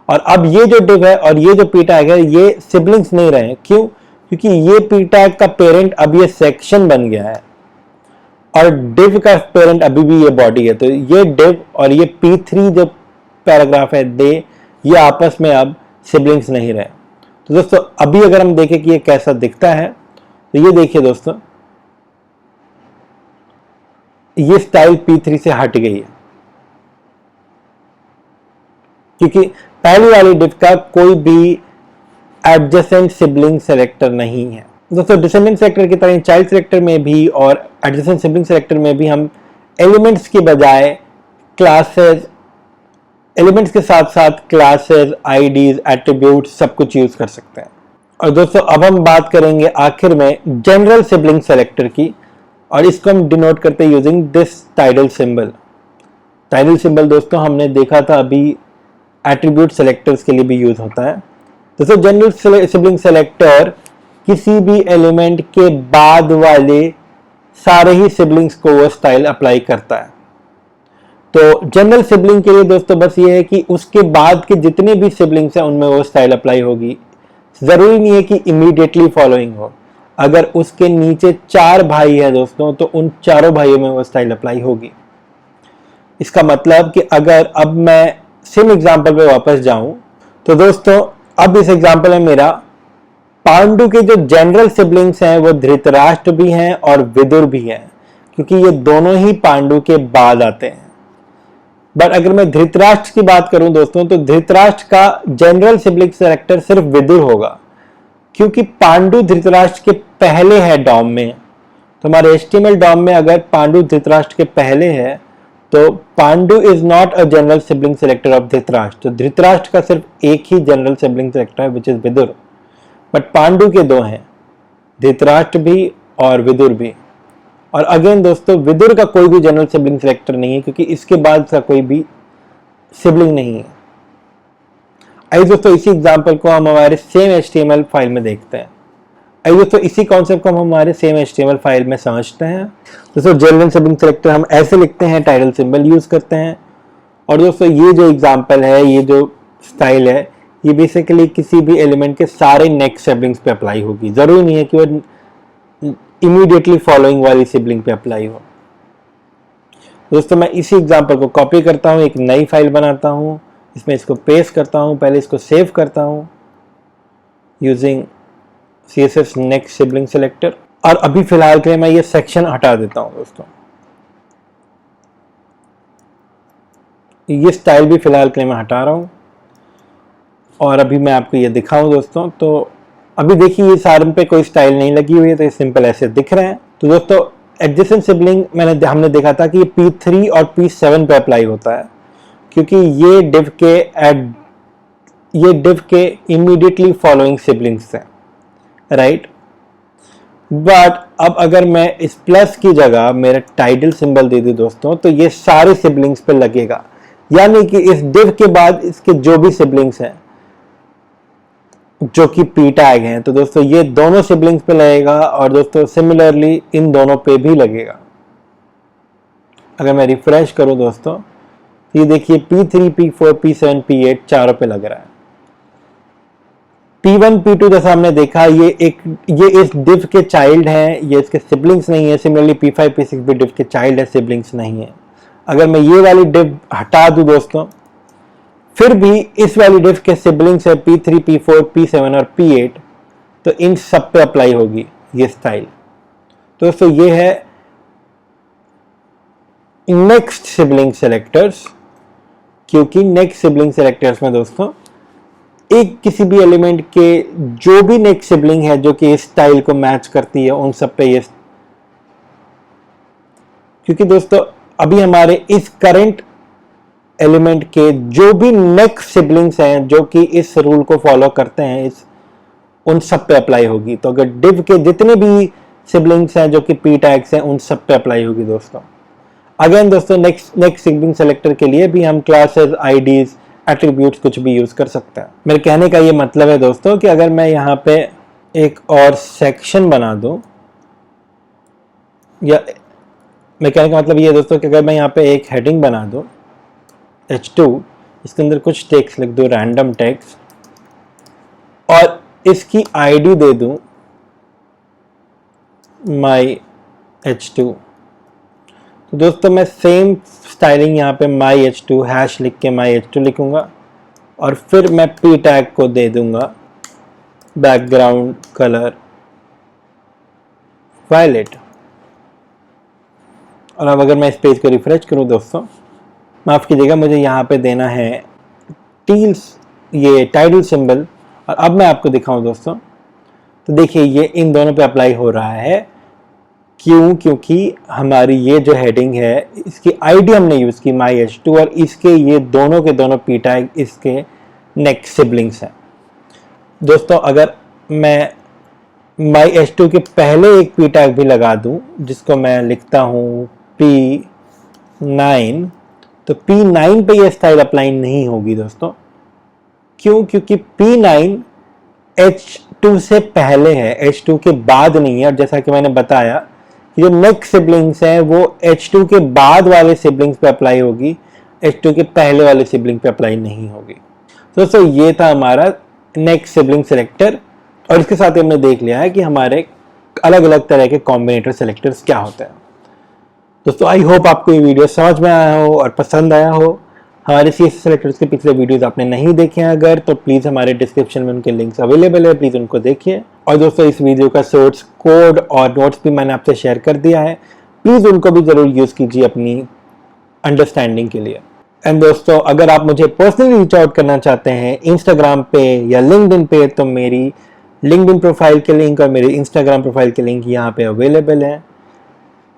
और अब ये जो div है और ये जो p टैग है ये सिबलिंग्स नहीं रहे। क्यों? क्योंकि ये p टैग का पेरेंट अब ये सेक्शन बन गया है और div का पेरेंट अभी भी ये बॉडी है। तो ये div और ये p3 जो पैराग्राफ है ये आपस में अब सिबलिंग्स नहीं रहे। तो दोस्तों अभी अगर हम देखें कि ये कैसा दिखता है, तो ये देखिए दोस्तों, ये स्टाइल p3 से हट गई है क्योंकि पहली वाली div का कोई भी एडजेसेंट सिबलिंग सेलेक्टर नहीं है। दोस्तों डिसेंडेंट सेलेक्टर की तरह चाइल्ड सेलेक्टर में भी और एडजेसेंट सिबलिंग सेलेक्टर में भी हम एलिमेंट्स के बजाय क्लासेस, एलिमेंट्स के साथ साथ क्लासेस, आईडीज, एट्रीब्यूट्स सब कुछ यूज कर सकते हैं। और दोस्तों अब हम बात करेंगे आखिर में जनरल सिबलिंग सेलेक्टर की, और इसको हम डिनोट करते हैं using this title symbol. Title symbol दोस्तों हमने देखा था अभी एट्रीब्यूट सेलेक्टर्स के लिए भी यूज होता है। दोस्तों जनरल सिबलिंग सेलेक्टर किसी भी एलिमेंट के बाद वाले सारे ही सिबलिंग्स को वो स्टाइल अप्लाई करता है। तो जनरल सिबलिंग के लिए दोस्तों बस ये है कि उसके बाद के जितने भी सिबलिंग्स हैं उनमें वो स्टाइल अप्लाई होगी। जरूरी नहीं है कि इमीडिएटली फॉलोइंग हो। अगर उसके नीचे 4 भाई है दोस्तों तो उन चारों भाइयों में वो स्टाइल अप्लाई होगी। इसका मतलब कि अगर अब मैं सेम एग्जांपल पे वापस जाऊं तो दोस्तों अब इस एग्जांपल में मेरा पांडु के जो जनरल सिबलिंग्स हैं वो धृतराष्ट्र भी हैं और विदुर भी हैं, क्योंकि ये दोनों ही पांडु के बाद आते हैं। बट अगर मैं धृतराष्ट्र की बात करूं दोस्तों तो धृतराष्ट्र का जनरल सिबलिंग सेलेक्टर सिर्फ विदुर होगा, क्योंकि पांडु धृतराष्ट्र के पहले है डॉम में। तो हमारे HTML डॉम में अगर पांडु धृतराष्ट्र के पहले है तो Pandu is not a general sibling selector of Dhritarashtra. तो धृतराष्ट्र का सिर्फ एक ही जनरल सिबलिंग सेलेक्टर है which is Vidur, but Pandu के 2 हैं, धृतराष्ट्र भी और विदुर भी। और अगेन दोस्तों विदुर का कोई भी जनरल सिबलिंग सेलेक्टर नहीं है क्योंकि इसके बाद का कोई भी सिबलिंग नहीं है। आइए दोस्तों इसी एग्जांपल को हम हमारे सेम HTML फाइल में देखते हैं। आइए दोस्तों इसी कॉन्सेप्ट को हम हमारे सेम HTML फाइल में समझते हैं। दोस्तों जनरल सिबलिंग सेलेक्टर हम ऐसे लिखते हैं, टाइटल सिंबल यूज करते हैं। और दोस्तों ये जो एग्जांपल है, ये जो स्टाइल है, ये बेसिकली किसी भी एलिमेंट के सारे नेक्स्ट सिबलिंग्स पे अप्लाई होगी। जरूरी नहीं है कि वो इमीडिएटली फॉलोइंग वाली सिबलिंग पे अप्लाई हो। दोस्तों मैं इसी एग्जांपल को कॉपी करता हूँ, एक नई फाइल बनाता हूँ, इसमें इसको पेस्ट करता हूँ, पहले इसको सेव करता हूँ using CSS next sibling selector. और अभी फिलहाल के लिए मैं ये सेक्शन हटा देता हूँ दोस्तों। ये स्टाइल भी फिलहाल के लिए मैं हटा रहा हूँ और अभी मैं आपको ये दिखाऊं दोस्तों। तो अभी देखिए ये सारे पे कोई स्टाइल नहीं लगी हुई है, तो ये सिंपल ऐसे दिख रहे हैं। तो दोस्तों एडजेसेंट सिबलिंग हमने देखा था कि ये P3 और P7 पे अप्लाई होता है, क्योंकि ये div के इमीडिएटली फॉलोइंग सिबलिंग्स हैं, राइट। बट अब अगर मैं इस प्लस की जगह मेरा टाइटल सिंबल दे दूं दोस्तों तो ये सारे सिबलिंग्स पे लगेगा, यानी कि इस div के बाद इसके जो भी सिबलिंग्स हैं जो कि p टैग हैं, तो दोस्तों ये दोनों सिबलिंग्स पे लगेगा और दोस्तों सिमिलरली इन दोनों पे भी लगेगा। अगर मैं रिफ्रेश करूं दोस्तों तो ये देखिए P3, P4, P7, P8 चारों पे लग रहा है। P1, P2 जैसा हमने देखा ये इस div के चाइल्ड हैं, ये इसके सिबलिंग्स नहीं है। सिमिलरली P5, P6 भी div के चाइल्ड है, सिबलिंग्स नहीं है। अगर मैं ये वाली div हटा दूं दोस्तों, फिर भी इस वाली div के सिबलिंग्स है P3, P4, P7 और P8, तो इन सब पे अप्लाई होगी ये स्टाइल। तो दोस्तों ये है नेक्स्ट सिबलिंग सेलेक्टर्स, क्योंकि नेक्स्ट सिबलिंग सेलेक्टर्स में दोस्तों एक किसी भी एलिमेंट के जो भी नेक्स्ट सिबलिंग है जो कि इस स्टाइल को मैच करती है उन सब पे ये, क्योंकि दोस्तों अभी हमारे इस करंट एलिमेंट के जो भी नेक्स्ट सिबलिंग्स हैं जो कि इस रूल को फॉलो करते हैं इस उन सब पे अप्लाई होगी। तो अगर div के जितने भी सिबलिंग्स हैं जो कि p टैग्स हैं उन सब पे अप्लाई होगी दोस्तों। अगेन दोस्तों नेक्स्ट सिबलिंग सेलेक्टर के लिए भी हम क्लासेस, आईडीज, एट्रीब्यूट्स कुछ भी यूज कर सकते हैं। मेरे कहने का ये मतलब है दोस्तों कि अगर मैं यहाँ पे एक और सेक्शन बना दूं, या मेरे कहने का मतलब ये है दोस्तों कि अगर मैं यहाँ पे एक हेडिंग बना दूं h2, इसके अंदर कुछ टेक्स्ट लिख दूं, रैंडम टेक्स्ट, और इसकी आईडी दे दूं my h2, तो दोस्तों मैं सेम स्टाइलिंग यहाँ पे my h2 हैश लिख के my h2 लिखूंगा और फिर मैं p टैग को दे दूंगा बैकग्राउंड कलर वायलेट। और अब अगर मैं इस पेज को रिफ्रेश करूं दोस्तों, माफ कीजिएगा, मुझे यहाँ पे देना है ये टाइटल सिंबल। और अब मैं आपको दिखाऊं दोस्तों, तो देखिए ये इन दोनों पे अप्लाई हो रहा है। क्यों? क्योंकि हमारी ये जो हेडिंग है इसकी आईडी हमने यूज की my h2 और इसके ये दोनों के दोनों p टैग इसके नेक्स्ट सिबलिंग्स हैं। दोस्तों अगर मैं my h2 के पहले एक p टैग भी लगा दूं जिसको मैं लिखता हूं p9, तो p9 पे ये स्टाइल अप्लाई नहीं होगी दोस्तों। क्यों? क्योंकि p9 h2 से पहले है, h2 के बाद नहीं है। और जैसा कि मैंने बताया जो नेक्स्ट सिबलिंग्स हैं वो h2 के बाद वाले सिबलिंग्स पे अप्लाई होगी, h2 के पहले वाले सिबलिंग पे अप्लाई नहीं होगी। दोस्तों ये था हमारा नेक्स्ट सिबलिंग सेलेक्टर, और इसके साथ ही हमने देख लिया है कि हमारे अलग अलग तरह के कॉम्बिनेटर सेलेक्टर्स क्या होते हैं। दोस्तों आई होप आपको ये वीडियो समझ में आया हो और पसंद आया हो। हमारे CSS सेलेक्टर्स के पिछले वीडियोस आपने नहीं देखे हैं अगर, तो प्लीज़ हमारे डिस्क्रिप्शन में उनके लिंक्स अवेलेबल है, प्लीज़ उनको देखिए। और दोस्तों इस वीडियो का सोर्स कोड और नोट्स भी मैंने आपसे शेयर कर दिया है, प्लीज़ उनको भी ज़रूर यूज़ कीजिए अपनी अंडरस्टैंडिंग के लिए। एंड दोस्तों अगर आप मुझे पर्सनली रीच आउट करना चाहते हैं इंस्टाग्राम पे या लिंक्डइन पे, तो मेरी लिंक्डइन प्रोफाइल के लिंक और मेरी इंस्टाग्राम प्रोफाइल के लिंक यहाँ पे अवेलेबल है।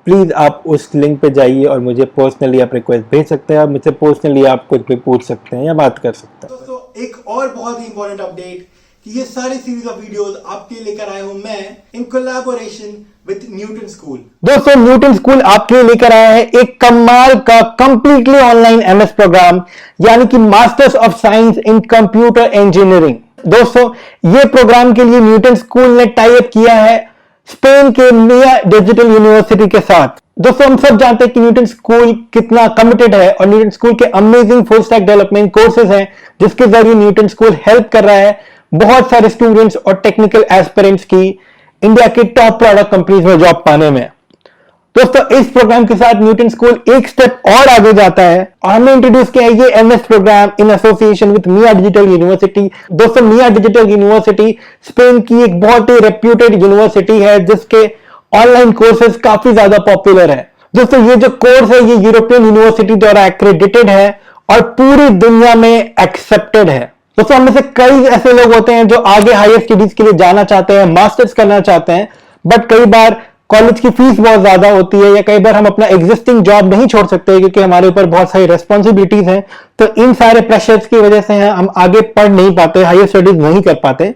प्लीज़ आप उस लिंक पे जाइए और मुझे पर्सनली आप रिक्वेस्ट भेज सकते हैं, और मुझसे पर्सनली आप कुछ भी पूछ सकते हैं या बात कर सकते हैं। दोस्तों एक और बहुत ही इंपॉर्टेंट अपडेट कि ये सारी सीरीज ऑफ वीडियोस आपके लिए लेकर आया हूं मैं in collaboration with Newton school. दोस्तों न्यूटन स्कूल आपके लिए लेकर आया है एक कमाल का कंप्लीटली ऑनलाइन MS प्रोग्राम, यानी कि masters of science in computer engineering. दोस्तों ये प्रोग्राम के लिए न्यूटन स्कूल ने टाई अप किया है स्पेन के मिया डिजिटल यूनिवर्सिटी के साथ। दोस्तों हम सब जानते हैं कि न्यूटन स्कूल कितना कमिटेड है, और न्यूटन स्कूल के amazing full stack development courses हैं जिसके जरिए न्यूटन स्कूल हेल्प कर रहा है बहुत सारे स्टूडेंट्स और टेक्निकल एस्पिरेंट्स की इंडिया के टॉप प्रोडक्ट कंपनीज में जॉब पाने में। दोस्तों इस प्रोग्राम के साथ न्यूटन स्कूल एक स्टेप और आगे जाता है और हमने इंट्रोड्यूस किया है ये MS program in association with Mia digital university. दोस्तों मिया डिजिटल यूनिवर्सिटी स्पेन की एक बहुत ही रेप्यूटेड यूनिवर्सिटी है जिसके ऑनलाइन कोर्सेज काफी ज्यादा पॉपुलर है। दोस्तों ये जो कोर्स है ये यूरोपियन यूनिवर्सिटी द्वारा एक्रेडिटेड है और पूरी दुनिया में एक्सेप्टेड है। दोस्तों हम में से कई ऐसे लोग होते हैं जो आगे हायर स्टडीज के लिए जाना चाहते हैं, मास्टर्स करना चाहते हैं, बट कई बार कॉलेज की फीस बहुत ज्यादा होती है या कई बार हम अपना एग्जिस्टिंग जॉब नहीं छोड़ सकते क्योंकि हमारे ऊपर बहुत सारी रेस्पॉन्सिबिलिटीज हैं। तो इन सारे प्रेशर्स की वजह से हम आगे पढ़ नहीं पाते, हायर स्टडीज नहीं कर पाते।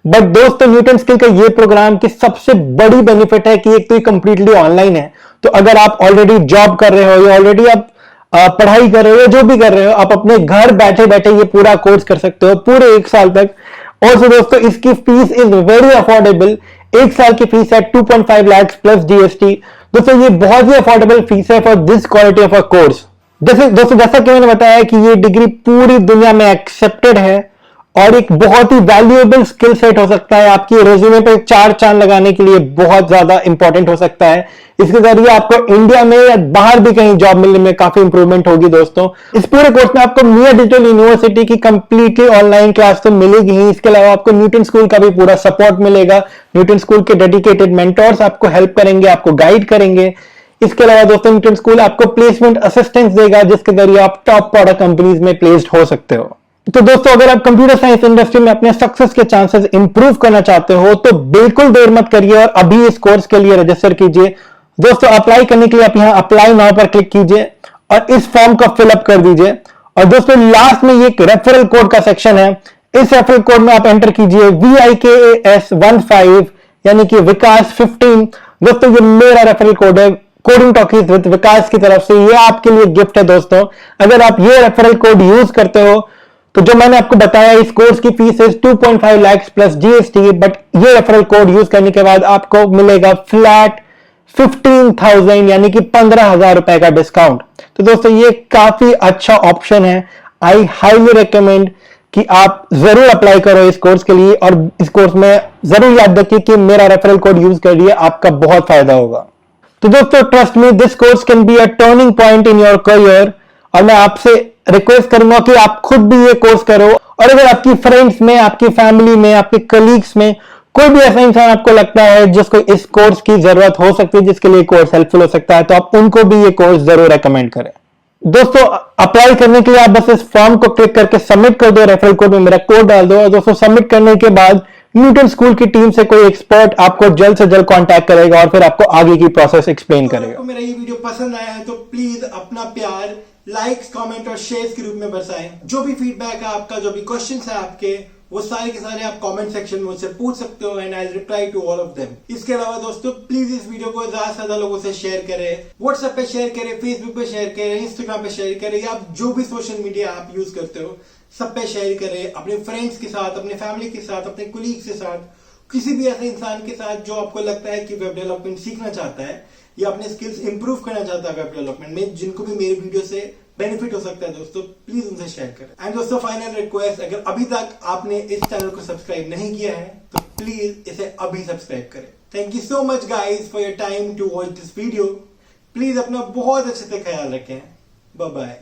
बट दोस्तों न्यूटन स्किल का ये प्रोग्राम की सबसे बड़ी बेनिफिट है कि एक तो ये कंप्लीटली ऑनलाइन है, तो अगर आप ऑलरेडी जॉब कर रहे हो या ऑलरेडी आप पढ़ाई कर रहे हो, जो भी कर रहे हो, आप अपने घर बैठे बैठे ये पूरा कोर्स कर सकते हो पूरे 1 साल तक। और so दोस्तों इसकी फीस इज वेरी अफोर्डेबल। 1 साल की फीस है 2.5 लाख प्लस GST। दोस्तों ये बहुत ही अफोर्डेबल फीस है for this quality of a course. दोस्तों जैसा कि मैंने बताया कि ये डिग्री पूरी दुनिया में एक्सेप्टेड है और एक बहुत ही वैल्यूएबल स्किल सेट हो सकता है, आपकी रेज्यूमे पे 4 चांद लगाने के लिए बहुत ज्यादा इंपॉर्टेंट हो सकता है। इसके जरिए आपको इंडिया में या बाहर भी कहीं जॉब मिलने में काफी इंप्रूवमेंट होगी। दोस्तों इस पूरे कोर्स में आपको मिया डिजिटल यूनिवर्सिटी की कंप्लीटली ऑनलाइन क्लास तो मिलेगी ही, इसके अलावा आपको न्यूटन स्कूल का भी पूरा सपोर्ट मिलेगा। न्यूटन स्कूल के डेडिकेटेड मेंटर्स आपको हेल्प करेंगे, आपको गाइड करेंगे। इसके अलावा दोस्तों न्यूटन स्कूल आपको प्लेसमेंट असिस्टेंस देगा, जिसके जरिए आप टॉप प्रोडक्ट कंपनीज में प्लेस्ड हो सकते हो। तो दोस्तों अगर आप कंप्यूटर साइंस इंडस्ट्री में अपने सक्सेस के चांसेस इंप्रूव करना चाहते हो तो बिल्कुल देर मत करिए और अभी इस कोर्स के लिए रजिस्टर कीजिए। दोस्तों अप्लाई करने के लिए आप यहाँ अप्लाई नाउ पर क्लिक कीजिए और इस फॉर्म को फिलअप कर दीजिए। और दोस्तों लास्ट में ये एक रेफरल कोड का सेक्शन है, इस रेफरल कोड में आप एंटर कीजिए VIKAS15 यानी कि विकास 15। दोस्तों ये मेरा रेफरल कोड है कोडिंग टॉकीज विद विकास की तरफ से, ये आपके लिए गिफ्ट है। दोस्तों अगर आप ये रेफरल कोड यूज करते हो तो जो मैंने आपको बताया इस कोर्स की फीस है 2.5 लाख प्लस GST, बट ये रेफरल कोड यूज करने के बाद आपको मिलेगा फ्लैट 15,000 यानी कि 15,000 रुपए का डिस्काउंट। तो दोस्तों ये काफी अच्छा ऑप्शन है, आई हाईली रिकमेंड कि आप जरूर अप्लाई करो इस कोर्स के लिए और इस कोर्स में जरूर याद रखिए कि मेरा रेफरल कोड यूज करिए, आपका बहुत फायदा होगा। तो दोस्तों trust me, this course can be a turning point in your career और मैं आपसे रिक्वेस्ट करूंगा कि आप खुद भी ये कोर्स करो। और अगर आपकी फ्रेंड्स में, आपकी फैमिली में, आपके कलीग्स में कोई भी ऐसा इंसान आपको लगता है जिसको इस कोर्स की जरूरत हो सकती है, जिसके लिए कोर्स हेल्पफुल हो सकता है, तो आप उनको भी ये कोर्स जरूर रेकमेंड करें। दोस्तों अप्लाई करने के लिए आप बस इस फॉर्म को क्लिक करके सबमिट कर दो, रेफरल कोड में मेरा कोड डाल दो और दोस्तों सबमिट करने के बाद न्यूटन स्कूल की टीम से कोई एक्सपर्ट आपको जल्द से जल्द कांटेक्ट करेगा और फिर आपको आगे की प्रोसेस एक्सप्लेन करेगा। आपको मेरा ये वीडियो पसंद आया है तो प्लीज अपना प्यार लाइक्स, कमेंट और शेयर्स के रूप में बरसाएं। जो भी फीडबैक है आपका, जो भी क्वेश्चंस है आपके, वो सारे के सारे आप कमेंट सेक्शन में मुझसे पूछ सकते हो and I will reply to all of them. इसके अलावा दोस्तों प्लीज इस वीडियो को ज्यादा से ज्यादा लोगों से शेयर करें, व्हाट्सएप पे शेयर करें, फेसबुक पे शेयर करें, इंस्टाग्राम पे शेयर करें, या जो भी सोशल मीडिया आप यूज करते हो सब पे शेयर करें, अपने फ्रेंड्स के साथ, अपने फैमिली के साथ, अपने कोलीग्स के साथ, किसी भी ऐसे इंसान के साथ जो आपको लगता है कि वेब डेवलपमेंट सीखना चाहता है या अपने स्किल्स इंप्रूव करना चाहता है वेब डेवलपमेंट में, जिनको भी मेरे वीडियो से बेनिफिट हो सकता है। दोस्तों प्लीज उनसे शेयर करें। एंड दोस्तों फाइनल रिक्वेस्ट, अगर अभी तक आपने इस चैनल को सब्सक्राइब नहीं किया है तो प्लीज इसे अभी सब्सक्राइब करें। Thank you so much guys for your time to watch this video. Please अपना बहुत अच्छे से ख्याल रखें। Bye bye.